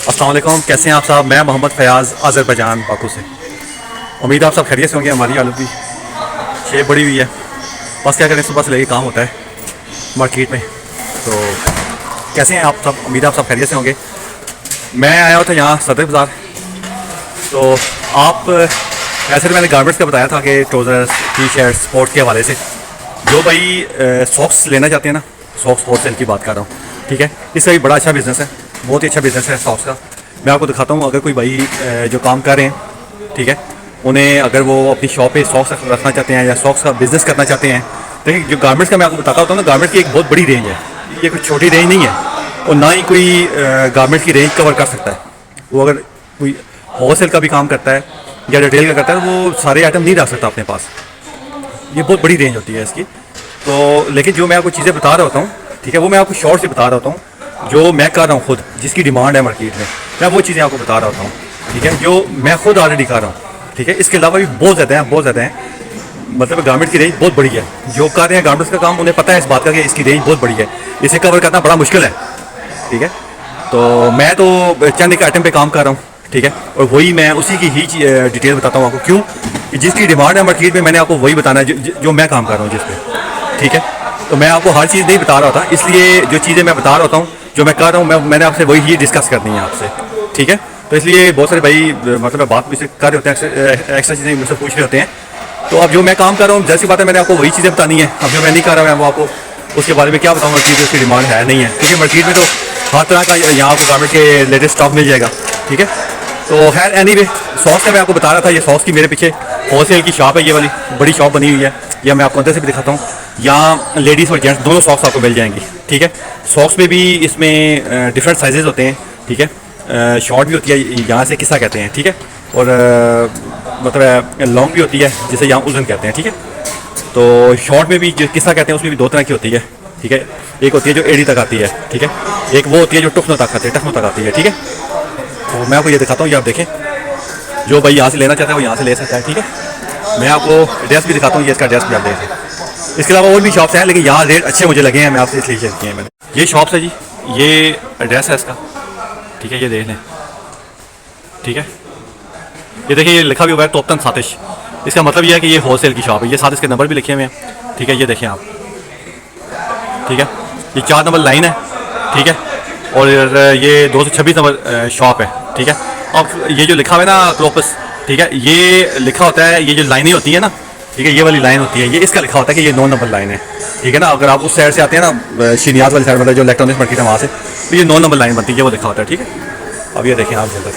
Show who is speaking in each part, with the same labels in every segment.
Speaker 1: अस्सलाम वालेकुम, कैसे हैं आप साहब। मैं मोहम्मद फयाज़ अज़रबैजान बाकू से। उम्मीद है आप सब खैरियत से होंगे। हमारी हालत भी शेप बड़ी हुई है, बस क्या करें, सुबह से लेके काम होता है मार्केट में। तो कैसे हैं आप सब, उम्मीद है आप सब खैरियत से होंगे। मैं आया हुआ था यहाँ सदर बाज़ार। तो आप ऐसे तो मैंने गारमेंट्स का बताया था कि ट्राउज़र, टी शर्ट, स्पोर्ट्स के हवाले से जो भाई सॉक्स लेना चाहते हैं ना, सॉक्स होलसेल की बात कर रहा हूँ, ठीक है। इसका भी बड़ा अच्छा बिज़नेस है, बहुत ही अच्छा बिज़नेस है सॉक्स का। मैं आपको दिखाता हूँ। अगर कोई भाई जो काम कर रहे हैं, ठीक है, उन्हें अगर वो अपनी शॉप पे सॉक्स रखना चाहते हैं या सॉक्स का बिज़नेस करना चाहते हैं, देखिए जो गारमेंट्स का मैं आपको बताता होता हूँ ना, गारमेंट्स की एक बहुत बड़ी रेंज है। ये कोई छोटी रेंज नहीं है और ना ही कोई गारमेंट्स की रेंज कवर कर सकता है। वो अगर कोई होलसेल का भी काम करता है या रिटेल का करता है, वो सारे आइटम नहीं रख सकता अपने पास। ये बहुत बड़ी रेंज होती है इसकी। तो लेकिन जो मैं आपको चीज़ें बता रहा होता हूँ, ठीक है, वो मैं आपको शॉर्ट से बता रहा होता हूँ। जो मैं कर रहा हूँ खुद, जिसकी डिमांड है मार्केट में, मैं वो चीज़ें आपको बता रहा होता हूँ, ठीक है, जो मैं खुद ऑलरेडी कर रहा हूँ, ठीक है। इसके अलावा भी बहुत ज़्यादा हैं, बहुत ज़्यादा हैं। मतलब गारमेंट की रेंज बहुत बड़ी है। जो कर रहे हैं गारमेंट्स का काम, उन्हें पता है इस बात का कि इसकी रेंज बहुत बड़ी है, इसे कवर करना बड़ा मुश्किल है, ठीक है। तो मैं तो चंद एक आइटम पे काम कर रहा हूँ, ठीक है, और वही मैं उसी की ही डिटेल बताता हूँ आपको। क्यों कि जिसकी डिमांड है मार्केट में, मैंने आपको वही बताना है जो मैं काम कर रहा हूँ जिस पे, ठीक है। तो मैं आपको हर चीज़ नहीं बता रहा होता, इसलिए जो चीज़ें मैं बता रहा होता हूँ, जो मैं कर रहा हूँ, मैंने आपसे वही ही डिस्कस करनी है आपसे, ठीक है। तो इसलिए बहुत सारे भाई मतलब बात मुझसे कर रहे होते हैं, एक्स्ट्रा चीज़ें मुझसे पूछ रहे होते हैं। तो अब जो मैं काम कर रहा हूँ, जैसी बात है, मैंने आपको वही चीज़ें बतानी है। अब जो मैं नहीं कर रहा हूँ, वो आपको उसके बारे में क्या बताऊँगा कि उसकी डिमांड है नहीं है, क्योंकि मार्केट में तो हर तरह का यहाँ आपको गारमेंट के लेटेस्ट स्टॉक मिल जाएगा, ठीक है। तो खैर एनीवे, सॉस का मैं आपको बता रहा था। ये सॉस की मेरे पीछे होलसेल की शॉप है, ये वाली बड़ी शॉप बनी हुई है। या मैं आपको अंदर से भी दिखाता हूँ। यहाँ लेडीज़ और जेंट्स दोनों सॉक्स आपको मिल जाएंगी, ठीक है। सॉक्स में भी इसमें डिफरेंट साइजेज़ होते हैं, ठीक है। शॉर्ट भी होती है, यहाँ से किस्सा कहते हैं, ठीक है। और मतलब लॉन्ग भी होती है, जिसे यहाँ उज़न कहते हैं, ठीक है। तो शॉर्ट में भी जो किस्सा कहते हैं, उसमें भी दो तरह की होती है, ठीक है। एक होती है जो एड़ी तक आती है, ठीक है। एक वो होती है जो टखनों तक आती है, टखनों तक आती है, ठीक है। तो मैं आपको ये दिखाता हूँ, ये आप देखें। जो भाई यहाँ से लेना चाहता है वो यहाँ से ले सकता है, ठीक है। मैं आपको एड्रेस भी दिखाता हूँ, ये इसका एड्रेस भी आप देखें। इसके अलावा और भी शॉप्स हैं, लेकिन यहाँ रेट अच्छे मुझे लगे हैं, मैं आपसे इसलिए शेयर किए हैं मैंने। ये शॉप्स है जी, ये एड्रेस है इसका, ठीक है। ये देख लें, ठीक है। ये देखिए, ये लिखा भी हुआ है तोप्तन सातिश। इसका मतलब ये है कि ये होलसेल की शॉप है। ये साथ इसके नंबर भी लिखे हुए हैं, ठीक है। ये देखें आप, ठीक है। ये 4 नंबर लाइन है, ठीक है। और ये 226 नंबर शॉप है, ठीक है। अब ये जो लिखा हुआ है ना क्लोपस, ठीक है, ये लिखा होता है, ये जो लाइनें होती है ना, ठीक है, ये वाली लाइन होती है, ये इसका लिखा होता है कि ये 9 नंबर लाइन है, ठीक है ना। अगर आप उस साइड से आते हैं ना, शिनियाज वाली साइड, मतलब जो इलेक्ट्रॉनिक्स मार्केट है वहाँ से, तो ये 9 नंबर लाइन बनती है, ये वो लिखा होता है, ठीक है। अब ये देखें आप जल्द,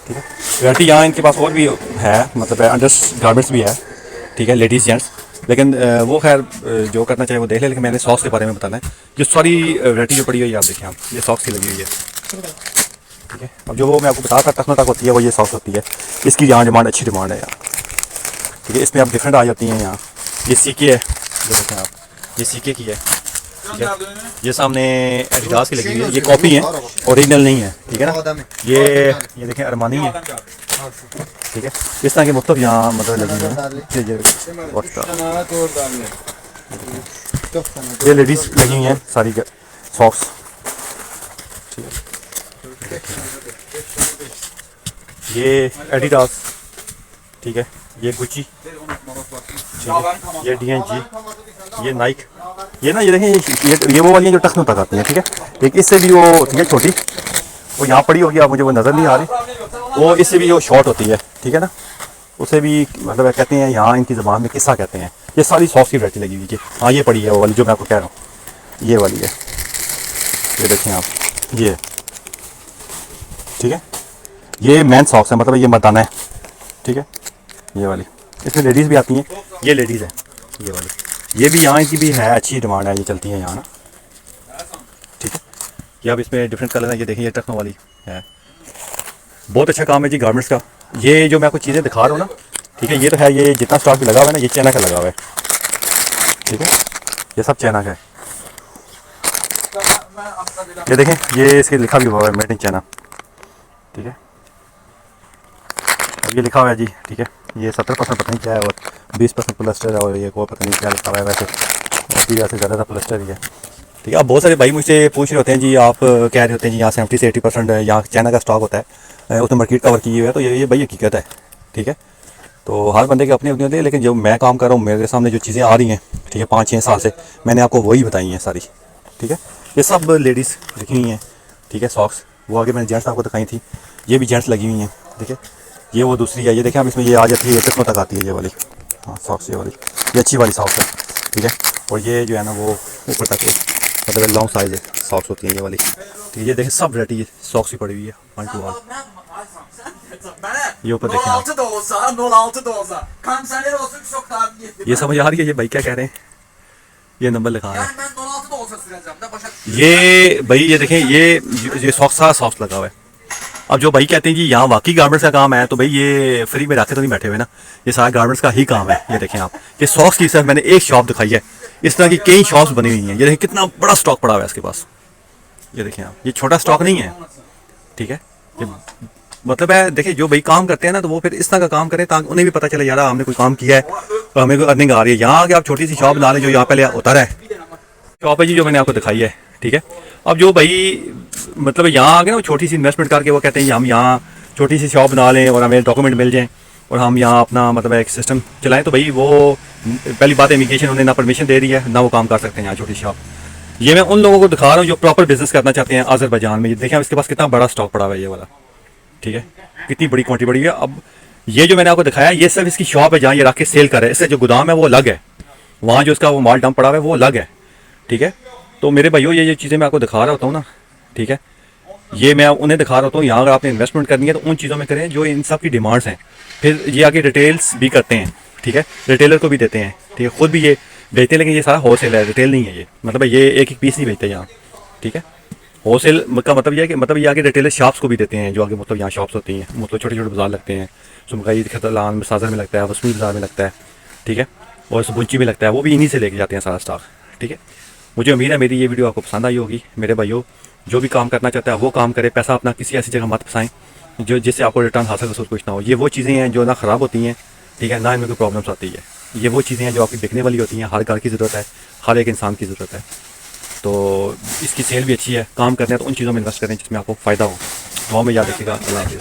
Speaker 1: ठीक है। वैरायटी यहाँ इनके पास और भी है, मतलब अंडर गारमेंट्स भी है, ठीक है, लेडीज़ जेंट्स। लेकिन वो खैर जो करना चाहिए वो देख ले। लेकिन मैंने सॉक्स के बारे में बताना है। जो सारी वैरायटी जो पड़ी हुई है, आप देखें आप, ये सॉक्स की लगी हुई है, ठीक है। अब जो वो मैं आपको बता सकता तक होती है, वो ये सॉक्स होती है। इसकी यहाँ डिमांड, अच्छी डिमांड है यहाँ, ठीक है। इसमें आप डिफरेंट आ जाती हैं यहाँ। ये सीके है, जो देखें आप, ये सीके की है, ठीक है। ये सामने एडिडास की लगी हुई है, ये कॉपी है, ओरिजिनल नहीं है, ठीक है ना। ये देखें अरमानी है, ठीक है। इस तरह के मतलब यहाँ मतलब लगी हुई है। ये लेडीज़ लगी हुई हैं सारी सॉक्स, ठीक है। ये एडिडास, ठीक है। ये गुची, ठीक है। ये DNG, ये नाइक, ये ना, ये देखें, ये वो वाली हैं जो टखनों तक आती हैं, ठीक है। एक इससे भी वो होती है छोटी, वो यहाँ पड़ी होगी, आप मुझे वो नज़र नहीं आ रही। वो इससे भी वो शॉर्ट होती है, ठीक है ना। उसे भी मतलब कहते हैं यहाँ इनकी ज़बान में किस्सा कहते हैं। ये सारी सॉक्स की वैरायटी लगी हुई है। हाँ, ये पड़ी है वो वाली जो मैं आपको कह रहा हूँ, ये वाली है, ये देखें आप, ये, ठीक है। ये मैन सॉक्स है, मतलब ये मर्दाना है, ठीक है, ये वाली। इसमें लेडीज़ भी आती हैं, ये लेडीज़ है, ये वाली। ये भी यहाँ की भी है, अच्छी डिमांड है, ये चलती है यहाँ ना, ठीक है। ये अब इसमें डिफरेंट कलर है, ये देखिए, ये टखनों वाली है। बहुत अच्छा काम है जी गारमेंट्स का। ये जो मैं आपको चीज़ें दिखा रहा हूँ ना, ठीक है, ये तो है, ये जितना स्टॉक भी लगा हुआ है ना, ये चाइना का लगा हुआ है, ठीक है। ये सब चाइना का है, ये देखें, ये इसके लिखा भी हुआ है मेड इन चाइना, ठीक है। अब ये लिखा हुआ है जी, ठीक है। ये 70% पता नहीं क्या है, और 20% प्लास्टर है, और ये को पता नहीं क्या लिखा हुआ है। वैसे ज़्यादा प्लास्टर ही है, ठीक है। अब बहुत सारे भाई मुझसे पूछ रहे होते हैं जी, आप कह रहे होते हैं जी यहाँ 70 से 80% यहाँ चाइना का स्टॉक होता है, उसने मार्केट कवर की हुई है, तो ये भाई हकीकत है। ठीक है, तो हर बंदे के अपने अपने होते हैं, लेकिन जो मैं काम कर रहा हूँ मेरे सामने जो चीज़ें आ रही हैं, ठीक है, 5-6 साल से मैंने आपको वही बताई हैं सारी। ठीक है, ये सब लेडीज़ लिखी हुई हैं। ठीक है, सॉक्स वो आगे मैंने जेंट्स आपको दिखाई थी, ये भी जेंट्स लगी हुई हैं। ठीक है, ये वो दूसरी है, ये देखें हम इसमें ये आ जाती है, ये किस्मों तक आती है ये वाली। हाँ सॉक्स ये वाली, ये अच्छी वाली सॉक्स है। ठीक है, और ये जो है ना वो ऊपर तक मतलब लॉन्ग साइज़ है सॉक्स होती है ये वाली। ठीक है, ये देखें सब वैरायटी सॉक्स भी पड़ी हुई है 1 to 1। ये ऊपर देखें आप, ये समझ आ रही है ये भाई क्या कह रहे हैं, ये नंबर लिखा है ये भाई, ये देखें ये सॉक्स लगा हुआ है। अब जो भाई कहते हैं जी यहाँ वाकई गारमेंट्स का काम है, तो भाई ये फ्री में रखे तो नहीं बैठे हुए ना, ये सारा गारमेंट्स का ही काम है। ये देखें आप, ये सॉक्स की सिर्फ मैंने एक शॉप दिखाई है, इस तरह की कई शॉप्स बनी हुई हैं। ये देखें कितना बड़ा स्टॉक पड़ा हुआ है इसके पास, ये देखें आप, ये छोटा स्टॉक नहीं है। ठीक है, ये मतलब है देखिए जो भाई काम करते हैं ना, तो वो फिर इस तरह का काम करें ताकि उन्हें भी पता चले यार हमने कोई काम किया है, तो हमें कोई अर्निंग आ रही है। यहाँ आके आप छोटी सी शॉप बना लें, जो यहाँ पहले होता है शॉप है जी जो मैंने आपको दिखाई है। ठीक है, अब जो भाई मतलब यहाँ आ गए ना, वो छोटी सी इन्वेस्टमेंट करके वो कहते हैं हम यहाँ छोटी सी शॉप बना लें और हमें डॉक्यूमेंट मिल जाएँ और हम यहाँ अपना मतलब एक सिस्टम चलाएँ, तो भाई वो पहली बात इमिग्रेशन उन्हें ना परमिशन दे रही है ना वो काम कर सकते हैं यहाँ छोटी शॉप। ये मैं उन लोगों को दिखा रहा हूँ जो प्रॉपर बिजनेस करना चाहते हैं अज़रबैजान में। देखें इसके पास कितना बड़ा स्टॉक पड़ा हुआ है ये वाला। ठीक है, कितनी बड़ी क्वांटिटी बड़ी है। अब ये जो मैंने आपको दिखाया ये सिर्फ इसकी शॉप है जहाँ ये रख के सेल कर रहा है, इससे जो गोदाम है वो अलग है, वहाँ जो इसका वो माल डंप पड़ा हुआ है वो अलग है। ठीक है, तो मेरे भाइयों ये चीज़ें मैं आपको दिखा रहा होता हूँ ना, ठीक है, ये मैं उन्हें दिखा रहा होता हूँ। यहाँ अगर आपने इन्वेस्टमेंट करनी है तो उन चीज़ों में करें जो इन सब की डिमांड्स हैं। फिर ये आगे रिटेल्स भी करते हैं। ठीक है, रिटेलर को भी देते हैं। ठीक है, खुद भी ये बेचते हैं, लेकिन ये सारा होलसेल है, रिटेल नहीं है ये, मतलब ये एक एक पीस नहीं बेचते यहाँ। ठीक है, होलसेल का मतलब ये है कि मतलब ये आगे रिटेलर शॉप्स को भी देते हैं, जो आगे मतलब यहाँ शॉप्स होती हैं, मतलब छोटे छोटे बाजार लगते हैं, सुमकाई खतलान साजर में लगता है, वसमी बाजार में लगता है। ठीक है, और सुबुंची में लगता है, वो भी इन्हीं से लेके जाते हैं सारा स्टॉक। ठीक है, मुझे उम्मीद है मेरी ये वीडियो आपको पसंद आई होगी। मेरे भाइयों जो भी काम करना चाहता है वो काम करे, पैसा अपना किसी ऐसी जगह मत फंसाएं जो जिससे आपको रिटर्न हासिल वसूल कुछ ना हो। ये वो चीज़ें हैं जो ना ख़राब होती हैं, ठीक है, ना इनमें कोई प्रॉब्लम्स आती है। ये वो चीज़ें हैं जो आपकी बिकने वाली होती हैं, हर घर की ज़रूरत है, हर एक इंसान की ज़रूरत है। तो इसकी सेल भी अच्छी है, काम करने हैं तो उन चीज़ों में इन्वेस्ट करें जिसमें आपको फ़ायदा हो। दुआ में याद रखिएगा। अल्लाह हाफ़िज़।